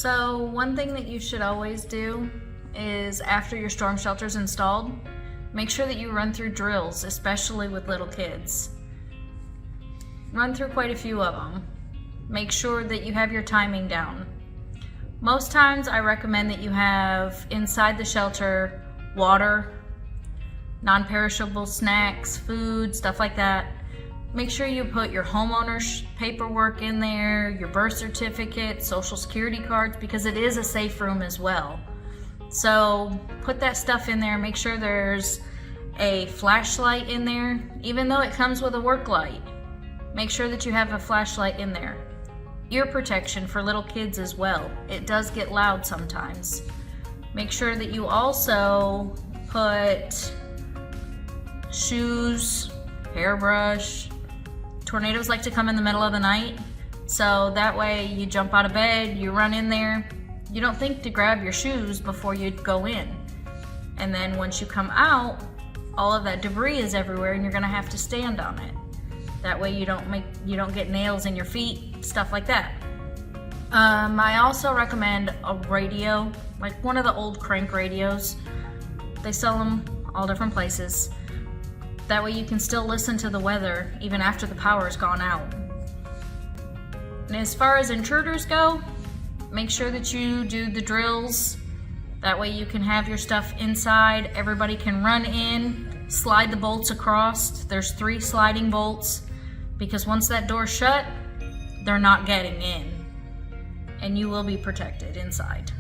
So one thing that you should always do is after your storm shelter's installed, make sure that you run through drills, especially with little kids. Run through quite a few of them. Make sure that you have your timing down. Most times I recommend that you have inside the shelter water, non-perishable snacks, food, stuff like that. Make sure you put your homeowner's paperwork in there, your birth certificate, social security cards, because it is a safe room as well. So put that stuff in there. Make sure there's a flashlight in there, even though it comes with a work light. Make sure that you have a flashlight in there. Ear protection for little kids as well. It does get loud sometimes. Make sure that you also put shoes, hairbrush. Tornadoes like to come in the middle of the night, so that way you jump out of bed, you run in there, you don't think to grab your shoes before you go in. And then once you come out, all of that debris is everywhere and you're gonna have to stand on it. That way you don't get nails in your feet, stuff like that. I also recommend a radio, like one of the old crank radios. They sell them all different places. That way you can still listen to the weather even after the power's gone out. And as far as intruders go, make sure that you do the drills. That way you can have your stuff inside. Everybody can run in, slide the bolts across. There's 3 sliding bolts, because once that door's shut, they're not getting in. And you will be protected inside.